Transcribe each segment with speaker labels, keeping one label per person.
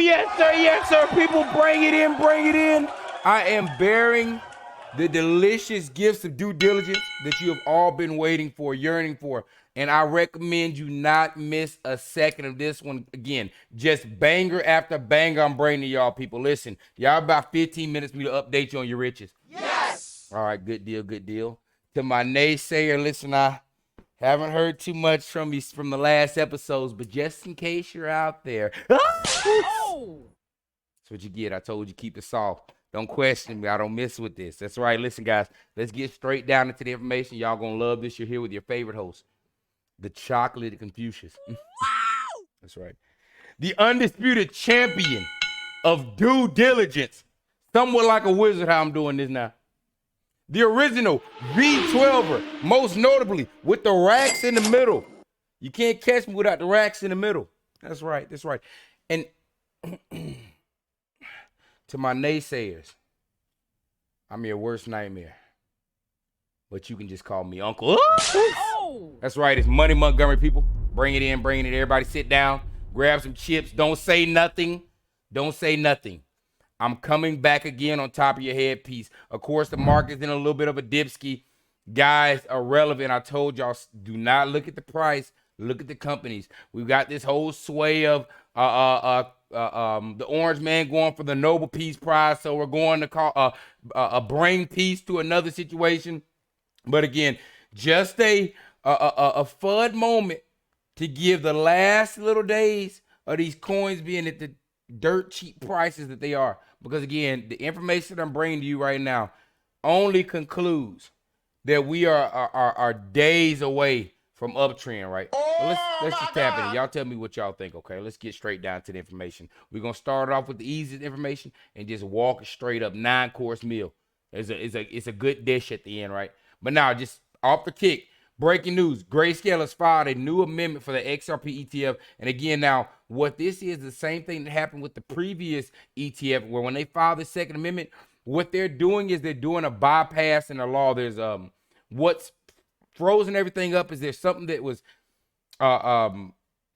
Speaker 1: Yes, sir. People, bring it in. I am bearing the delicious gifts of due diligence that you have all been waiting for, yearning for. And I recommend you not miss a second of this one. Again, just banger after banger I'm bringing to y'all, people. Listen, y'all about 15 minutes for me to update you on your riches.
Speaker 2: Yes!
Speaker 1: All right, good deal. To my naysayer, listen, I haven't heard too much from you from the last episodes, but just in case you're out there.
Speaker 2: Oh!
Speaker 1: That's what you get. I told you, keep it soft. Don't question me. I don't mess with this. That's right. Listen, guys, let's get straight down into the information. Y'all gonna love this. You're here with your favorite host, the chocolate Confucius. That's right. The undisputed champion of due diligence. Somewhat like a wizard how I'm doing this now. The original V12er, most notably with the racks in the middle. You can't catch me without the racks in the middle. That's right. And to my naysayers, I'm your worst nightmare. But you can just call me Uncle.
Speaker 2: Oh!
Speaker 1: That's right. It's Money Montgomery, people. Bring it in. Everybody sit down. Grab some chips. Don't say nothing. I'm coming back again on top of your headpiece. Of course, the market's in a little bit of a dipski. Guys, irrelevant. I told y'all, do not look at the price. Look at the companies. We've got this whole sway of the orange man going for the Nobel Peace Prize. So we're going to call a brain piece to another situation. But again, just a FUD moment to give the last little days of these coins being at the dirt cheap prices that they are. Because again, the information that I'm bringing to you right now only concludes that we are days away from uptrend, right? Well, let's just tap in. Y'all tell me what y'all think, okay? Let's get straight down to the information. We're gonna start off with the easiest information and just walk it straight up. 9-course meal. It's a good dish at the end, right? But now, just off the kick, breaking news: Grayscale has filed a new amendment for the XRP ETF. And again, now what this is the same thing that happened with the previous ETF, where when they filed the second amendment, what they're doing is they're doing a bypass in the law. There's what's frozen everything up is there's something that was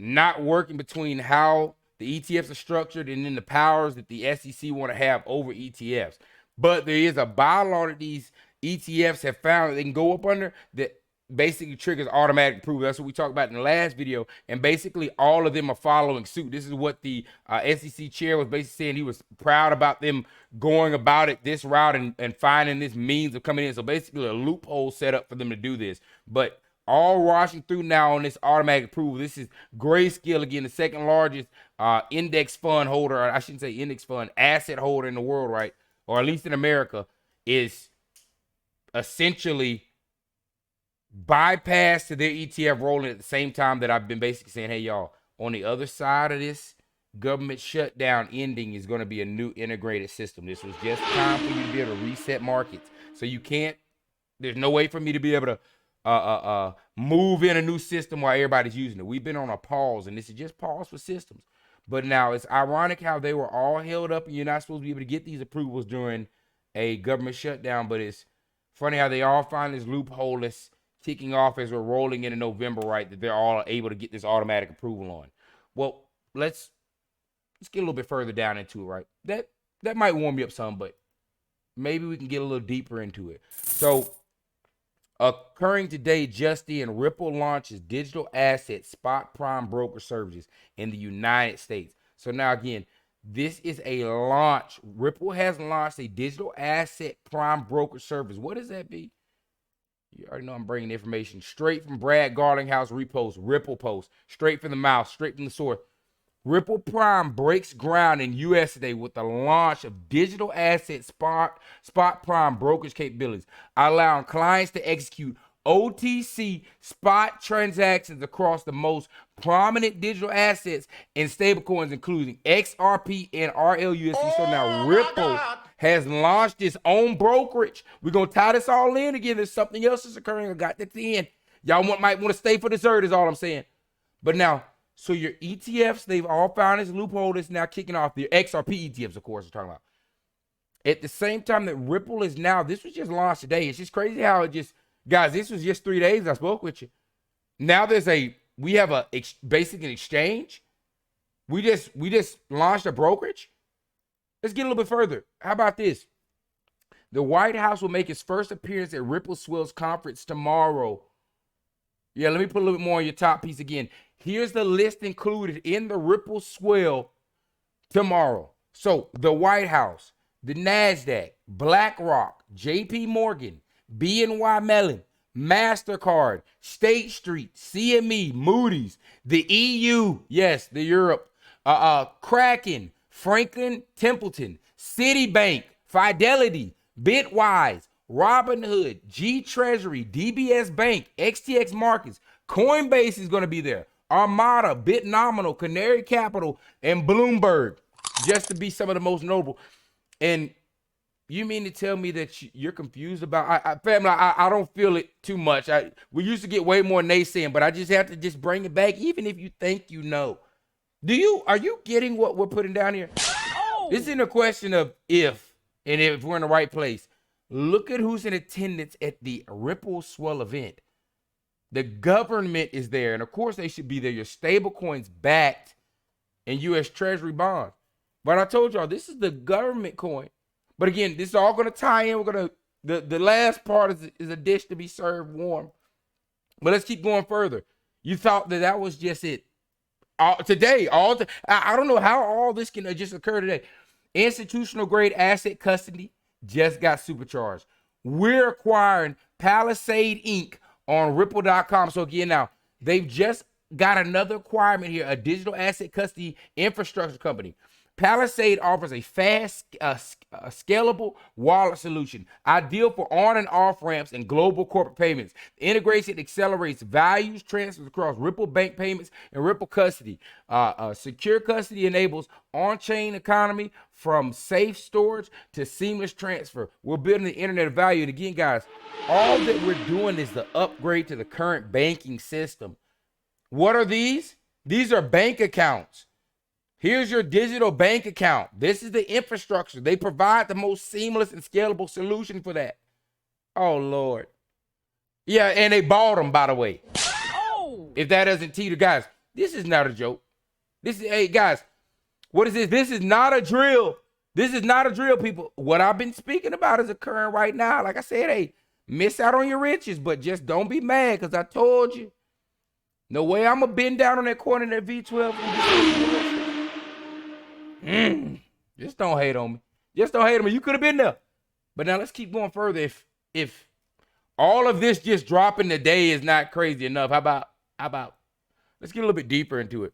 Speaker 1: not working between how the ETFs are structured and then the powers that the SEC want to have over ETFs. But there is a bylaw that these ETFs have found that they can go up under that basically triggers automatic approval. That's what we talked about in the last video. And basically all of them are following suit. This is what the SEC chair was basically saying. He was proud about them going about it this route and finding this means of coming in. So basically a loophole set up for them to do this. But all washing through now on this automatic approval. This is Grayscale, again, the second largest index fund holder, or I shouldn't say index fund, asset holder in the world, right? Or at least in America, is essentially bypass to their ETF rolling at the same time that I've been basically saying, hey, y'all, on the other side of this government shutdown ending is going to be a new integrated system. This was just time for you to be able to reset markets. So you can't, there's no way for me to be able to move in a new system while everybody's using it. We've been on a pause, and this is just pause for systems. But now it's ironic how they were all held up, and you're not supposed to be able to get these approvals during a government shutdown. But it's funny how they all find this loophole that's kicking off as we're rolling into November, right? That they're all able to get this automatic approval on. Well, let's get a little bit further down into it, right? That might warm you up some, but maybe we can get a little deeper into it. So, occurring today, just in, Ripple launches digital asset spot prime broker services in the United States. So now again, this is a launch. Ripple has launched a digital asset prime broker service. What does that be? You already know I'm bringing information straight from Brad Garlinghouse repost, Ripple post, straight from the mouth, straight from the source. Ripple Prime breaks ground in U.S. today with the launch of digital asset spot prime brokerage capabilities, allowing clients to execute OTC spot transactions across the most prominent digital assets and stablecoins, including XRP and RLUSD. So now Ripple has launched its own brokerage. We're going to tie this all in again. There's something else that's occurring. I got that at the end. Y'all might want to stay for dessert is all I'm saying. But now, so your ETFs, they've all found this loophole that's now kicking off. The XRP ETFs, of course, we're talking about. At the same time that Ripple is now, this was just launched today. It's just crazy how it just, guys, this was just 3 days I spoke with you. Now we have basic exchange We just launched a brokerage. Let's get a little bit further. How about this? The White House will make its first appearance at Ripple Swell's conference tomorrow. Yeah, let me put a little bit more on your top piece again. Here's the list included in the Ripple Swell tomorrow. So the White House, the NASDAQ, BlackRock, JP Morgan, BNY Mellon, MasterCard, State Street, CME, Moody's, the EU, yes, the Europe, Kraken, Franklin Templeton, Citibank, Fidelity, Bitwise, Robinhood, G Treasury, DBS Bank, XTX Markets, Coinbase is going to be there, Armada, BitNominal, Canary Capital, and Bloomberg, just to be some of the most notable. And you mean to tell me that you're confused about, family, I don't feel it too much. We used to get way more naysaying, but I just have to just bring it back, even if you think you know. Are you getting what we're putting down here?
Speaker 2: Oh.
Speaker 1: This isn't a question of if, and if we're in the right place. Look at who's in attendance at the Ripple Swell event. The government is there, and of course they should be there. Your stable coins backed in U.S. Treasury bonds. But I told y'all, this is the government coin. But again, this is all going to tie in. We're going to, the last part is a dish to be served warm. But let's keep going further. You thought that was just it. I don't know how all this can just occur today. Institutional grade asset custody just got supercharged. We're acquiring Palisade Inc. on Ripple.com. So again, now they've just got another acquirement here, a digital asset custody infrastructure company. Palisade offers a fast, scalable wallet solution, ideal for on and off ramps and global corporate payments. The integration accelerates values transfers across Ripple bank payments and Ripple custody. Secure custody enables on-chain economy from safe storage to seamless transfer. We're building the internet of value. And again, guys, all that we're doing is the upgrade to the current banking system. What are these? These are bank accounts. Here's your digital bank account. This is the infrastructure. They provide the most seamless and scalable solution for that. Oh, Lord. Yeah, and they bought them, by the way.
Speaker 2: Oh.
Speaker 1: If that doesn't teeter, guys, this is not a joke. Hey, guys, what is this? This is not a drill. This is not a drill, people. What I've been speaking about is occurring right now. Like I said, hey, miss out on your riches, but just don't be mad because I told you. No way I'm going to bend down on that corner in that V12. Just don't hate on me. Just don't hate on me. You could have been there. But now let's keep going further. If all of this just dropping today is not crazy enough, how about let's get a little bit deeper into it.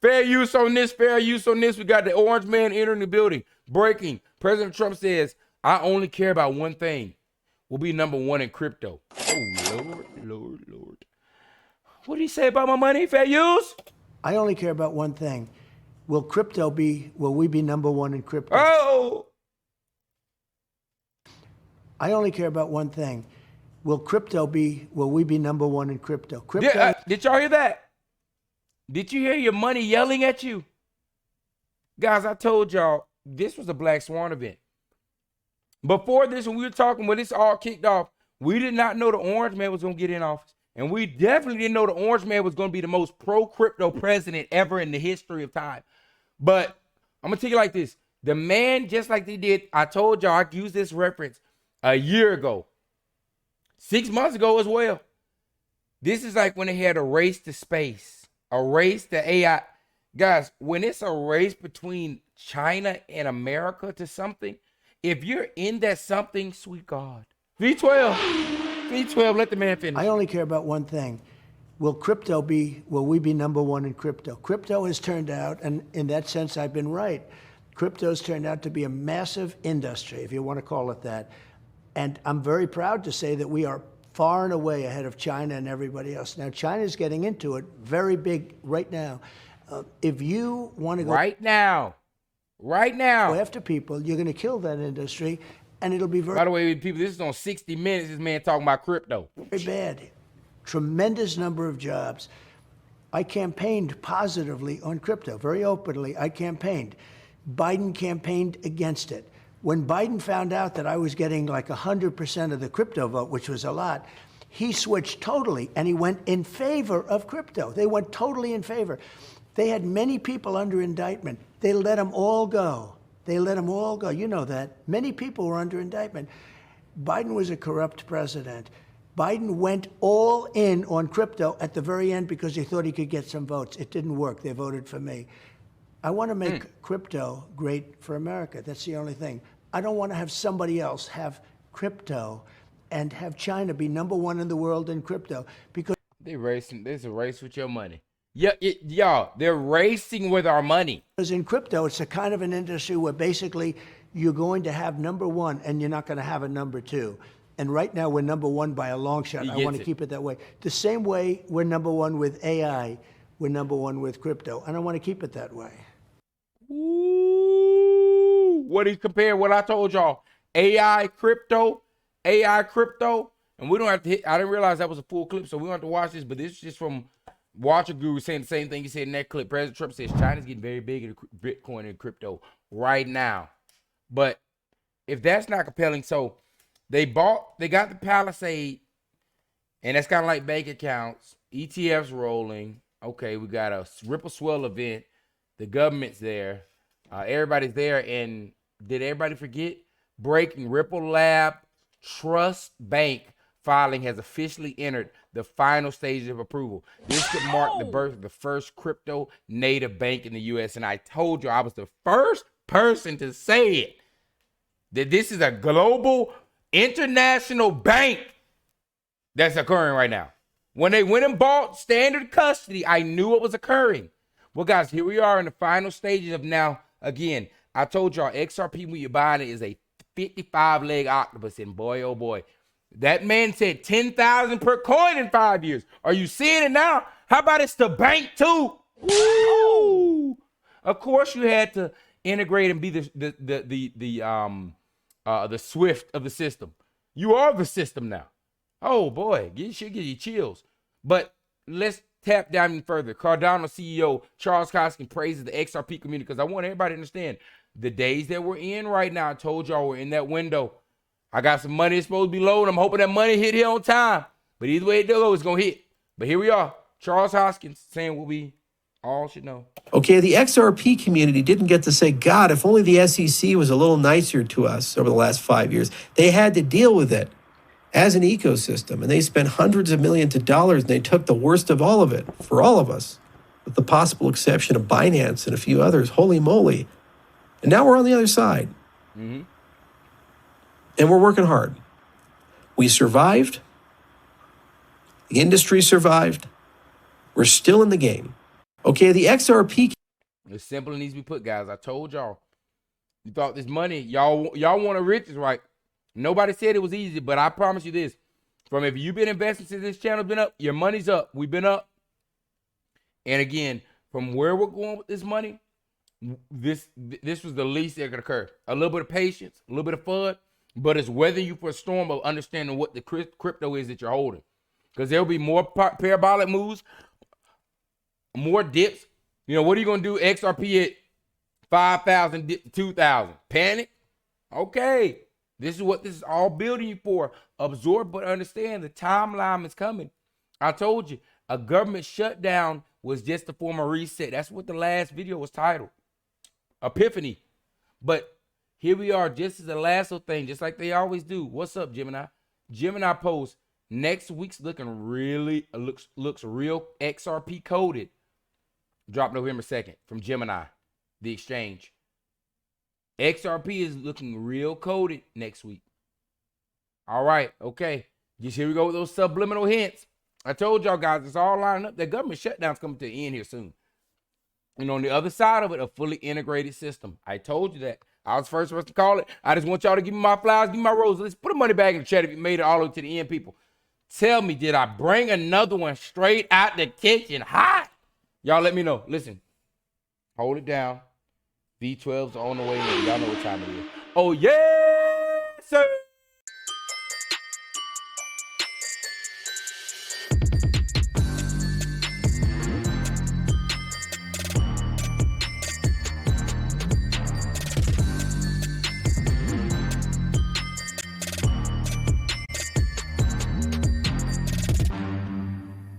Speaker 1: Fair use on this, fair use on this. We got the orange man entering the building. Breaking. President Trump says, I only care about one thing. We'll be number one in crypto. Oh, Lord. What did he say about my money? Fair use?
Speaker 3: I only care about one thing. Will we be number one in crypto?
Speaker 1: Oh!
Speaker 3: I only care about one thing. Will we be number one in crypto?
Speaker 1: Did y'all hear that? Did you hear your money yelling at you? Guys, I told y'all this was a Black Swan event. Before this, when we were talking, when this all kicked off, we did not know the orange man was going to get in office. And we definitely didn't know the orange man was going to be the most pro-crypto president ever in the history of time. But I'm going to tell you like this. The man, just like they did, I told y'all I used this reference a year ago. 6 months ago as well. This is like when they had a race to space, a race to AI. Guys, when it's a race between China and America to something, if you're in that something, sweet God. V12, let the man finish.
Speaker 3: I only care about one thing. Will we be number one in crypto? Crypto has turned out, and in that sense, I've been right. Crypto's turned out to be a massive industry, if you want to call it that. And I'm very proud to say that we are far and away ahead of China and everybody else. Now, China's getting into it very big right now. If you want to go
Speaker 1: right now
Speaker 3: after people, you're going to kill that industry, and it'll be very.
Speaker 1: By the way, people, this is on 60 Minutes. This man talking about crypto.
Speaker 3: Very bad. Tremendous number of jobs. I campaigned positively on crypto, very openly. I campaigned. Biden campaigned against it. When Biden found out that I was getting like 100% of the crypto vote, which was a lot, he switched totally, and he went in favor of crypto. They went totally in favor. They had many people under indictment. They let them all go. They let them all go. You know that. Many people were under indictment. Biden was a corrupt president. Biden went all in on crypto at the very end because he thought he could get some votes. It didn't work. They voted for me. I want to make crypto great for America. That's the only thing. I don't want to have somebody else have crypto and have China be #1 in the world in crypto because
Speaker 1: They're racing. There's a race with your money. Yeah, y'all, they're racing with our money.
Speaker 3: in crypto, it's a kind of an industry where basically you're going to have #1 and you're not going to have a #2. And right now we're #1 by a long shot. I want to keep it that way. The same way we're #1 with AI, we're #1 with crypto. And I want to keep it that way.
Speaker 1: Ooh, what do you compare what I told y'all? AI, crypto, and we don't have to hit. I didn't realize that was a full clip, so we don't have to watch this, but this is just from Watcher Guru saying the same thing he said in that clip. President Trump says China's getting very big in Bitcoin and crypto right now. But if that's not compelling, so they got the Palisade, and that's kind of like bank accounts, ETFs rolling. Okay, we got a Ripple Swell event. The government's there. Everybody's there. And did everybody forget? Breaking Ripple Lab Trust Bank filing has officially entered the final stages of approval. This could mark the birth of the first crypto native bank in the U.S. And I told you I was the first person to say it, that this is a global international bank that's occurring right now. When they went and bought standard custody, I knew what was occurring. Well, guys, here we are in the final stages of now. Again, I told y'all XRP when you're buying it is a 55-leg octopus, and boy, oh boy, that man said 10,000 per coin in 5 years. Are you seeing it now? How about it's the bank too? Ooh. Of course, you had to integrate and be the Swift of the system. You are the system now. Oh boy, it should give you chills. But let's tap down even further. Cardano CEO Charles Hoskin praises the XRP community because I want everybody to understand the days that we're in right now. I told y'all we're in that window. I got some money that's supposed to be low, and I'm hoping that money hit here on time. But either way it goes, it's going to hit. But here we are. Charles Hoskins saying what we all should know.
Speaker 4: Okay, the XRP community didn't get to say, God, if only the SEC was a little nicer to us over the last 5 years. They had to deal with it as an ecosystem, and they spent hundreds of millions of dollars, and they took the worst of all of it for all of us, with the possible exception of Binance and a few others. Holy moly. And now we're on the other side. Mm-hmm. And we're working hard. We survived. The industry survived. We're still in the game. Okay, the XRP.
Speaker 1: It's simple and needs to be put, guys. I told y'all. You thought this money, y'all wanted riches, right? Nobody said it was easy, but I promise you this. From if you've been investing since this channel's been up, your money's up. We've been up. And again, from where we're going with this money, this was the least that could occur. A little bit of patience, a little bit of fun, but it's weathering you for a storm of understanding what the crypto is that you're holding. Because there'll be more parabolic moves, more dips. You know, what are you going to do? XRP at 5,000, dip to 2,000. Panic? Okay. This is what this is all building you for. Absorb, but understand the timeline is coming. I told you, a government shutdown was just a form of reset. That's what the last video was titled. Epiphany. But here we are, just as a last little thing, just like they always do. What's up, Gemini? Gemini post. Next week's looking really, looks real XRP coded. Drop November 2nd from Gemini, the exchange. XRP is looking real coded next week. All right, okay. Just here we go with those subliminal hints. I told y'all guys, it's all lining up. The government shutdown's coming to an end here soon. And on the other side of it, a fully integrated system. I told you that. I was the first person to call it. I just want y'all to give me my flowers, give me my roses. Let's put the money back in the chat if you made it all the way to the end, people. Tell me, did I bring another one straight out the kitchen hot? Y'all let me know. Listen, hold it down. V12's on the way in. Y'all know what time it is. Oh, yeah, sir.